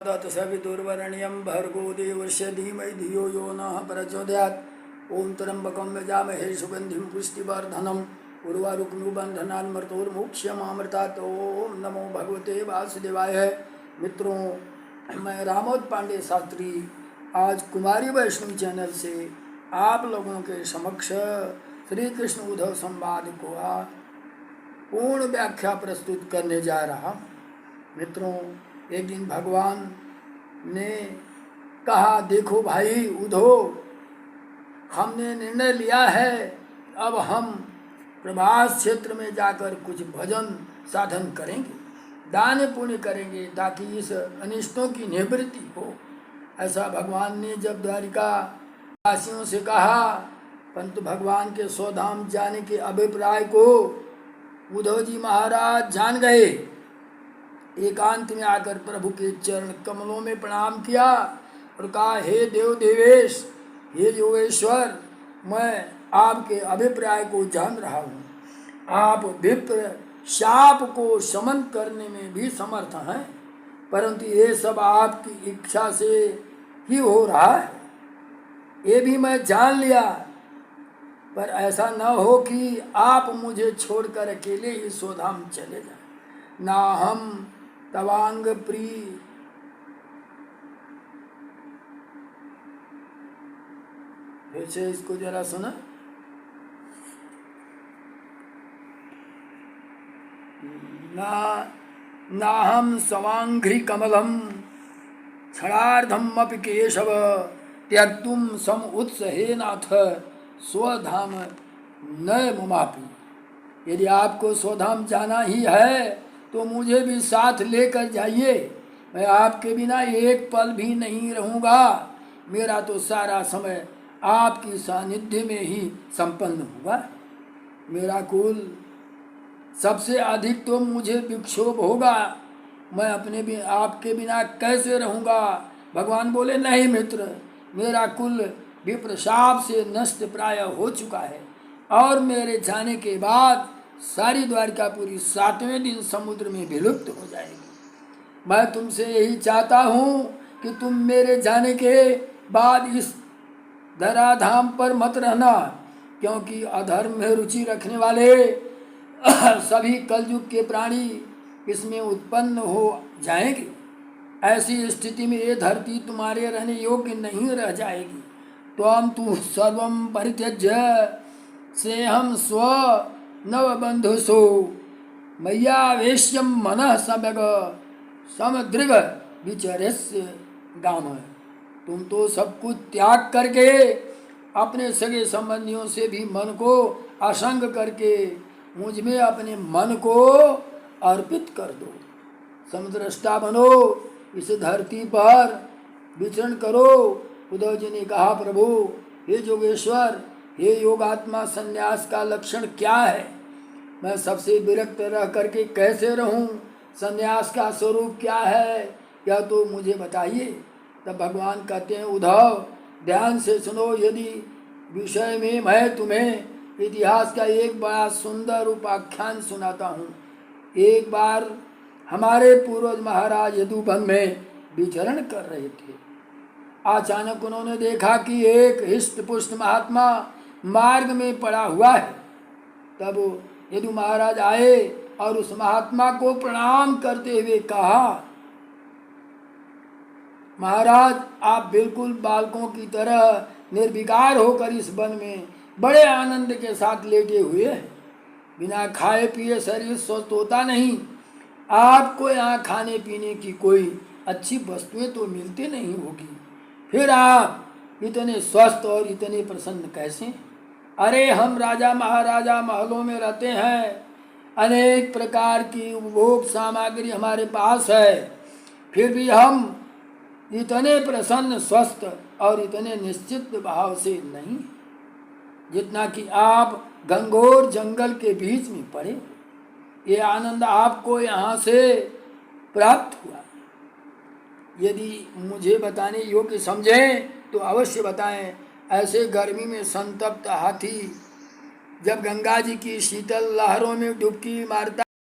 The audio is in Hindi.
तत्सवितुर्वरेण्यं भर्गो देवस्य धीमहि धियो यो नः प्रचोदयात्। ओं त्र्यंबकं यजामहे सुगंधिं पुष्टिवर्धनम् उर्वारुकमिबन्धनान्मृतोर्मुक्ष्यमामृतात्। ओं नमो भगवते वासुदेवाय। मित्रों, मैं रामोद पांडे शास्त्री आज कुमारी वैष्णवी चैनल से आप लोगों के समक्ष श्री कृष्ण उद्धव संवाद को पूर्ण व्याख्या प्रस्तुत करने जा रहा। मित्रों, एक दिन भगवान ने कहा, देखो भाई उद्धव, हमने निर्णय लिया है, अब हम प्रभास क्षेत्र में जाकर कुछ भजन साधन करेंगे, दान पुण्य करेंगे, ताकि इस अनिष्टों की निवृत्ति हो। ऐसा भगवान ने जब द्वारिका वासियों से कहा, परंतु भगवान के स्वधाम जाने के अभिप्राय को उद्धव जी महाराज जान गए। एकांत में आकर प्रभु के चरण कमलों में प्रणाम किया और कहा, हे देव देवेश, हे योगेश्वर, मैं आपके अभिप्राय को जान रहा हूँ। आप विप्र शाप को शमन करने में भी समर्थ हैं, परंतु ये सब आपकी इच्छा से ही हो रहा है, ये भी मैं जान लिया। पर ऐसा न हो कि आप मुझे छोड़कर अकेले ही स्वधाम चले जाएं। ना हम तवांग प्रिय फिर से इसको जरा सुना। ना हम सवांघ्रि कमलम क्षणार्धम अपि केशव त्यक्तुम सम उत्सहे नाथ स्वधाम न मुमापी। यदि आपको स्वधाम जाना ही है तो मुझे भी साथ लेकर जाइए। मैं आपके बिना एक पल भी नहीं रहूँगा। मेरा तो सारा समय आपकी सानिध्य में ही संपन्न हुआ। मेरा कुल सबसे अधिक तो मुझे विक्षोभ होगा। मैं अपने भी आपके बिना कैसे रहूँगा। भगवान बोले, नहीं मित्र, मेरा कुल विप्रशाप से नष्ट प्राय हो चुका है और मेरे जाने के बाद सारी द्वारिकापुरी 7वें दिन समुद्र में विलुप्त हो जाएगी। मैं तुमसे यही चाहता हूँ कि तुम मेरे जाने के बाद इस धराधाम पर मत रहना, क्योंकि अधर्म में रुचि रखने वाले सभी कलयुग के प्राणी इसमें उत्पन्न हो जाएंगे। ऐसी स्थिति में ये धरती तुम्हारे रहने योग्य नहीं रह जाएगी। त्वं तु सर्वं परित्यज्य से हम स्व नवबंधुषु मय्यावेश्यं मनः सम्यग समदृग विचर्यस्य गाम। तुम तो सब कुछ त्याग करके अपने सगे संबंधियों से भी मन को असंग करके मुझ में अपने मन को अर्पित कर दो। समदृष्टा बनो, इस धरती पर विचरण करो। उद्धव जी ने कहा, प्रभु हे योगेश्वर, हे योगात्मा, संन्यास का लक्षण क्या है? मैं सबसे विरक्त रह करके कैसे रहूं? संन्यास का स्वरूप क्या है, यह तो मुझे बताइए। तब भगवान कहते हैं, उद्धव ध्यान से सुनो। यदि विषय में मैं तुम्हें इतिहास का एक बड़ा सुंदर उपाख्यान सुनाता हूँ। एक बार हमारे पूर्वज महाराज यदुवन में विचरण कर रहे थे। अचानक उन्होंने देखा कि एक हिष्ट पुष्ट महात्मा मार्ग में पड़ा हुआ है। तब यदु महाराज आए और उस महात्मा को प्रणाम करते हुए कहा, महाराज, आप बिल्कुल बालकों की तरह निर्विकार होकर इस वन में बड़े आनंद के साथ लेटे हुए हैं। बिना खाए पिए शरीर स्वस्थ होता नहीं। आपको यहाँ खाने पीने की कोई अच्छी वस्तुएं तो मिलती नहीं होगी, फिर आप इतने स्वस्थ और इतने प्रसन्न कैसे? अरे, हम राजा महाराजा महलों में रहते हैं, अनेक प्रकार की उपभोग सामग्री हमारे पास है, फिर भी हम इतने प्रसन्न, स्वस्थ और इतने निश्चित भाव से नहीं जितना कि आप घंघोर जंगल के बीच में पड़े। ये आनंद आपको यहाँ से प्राप्त हुआ। यदि मुझे बताने योग्य समझें तो अवश्य बताएं। ऐसे गर्मी में संतप्त हाथी जब गंगा जी की शीतल लहरों में डुबकी मारता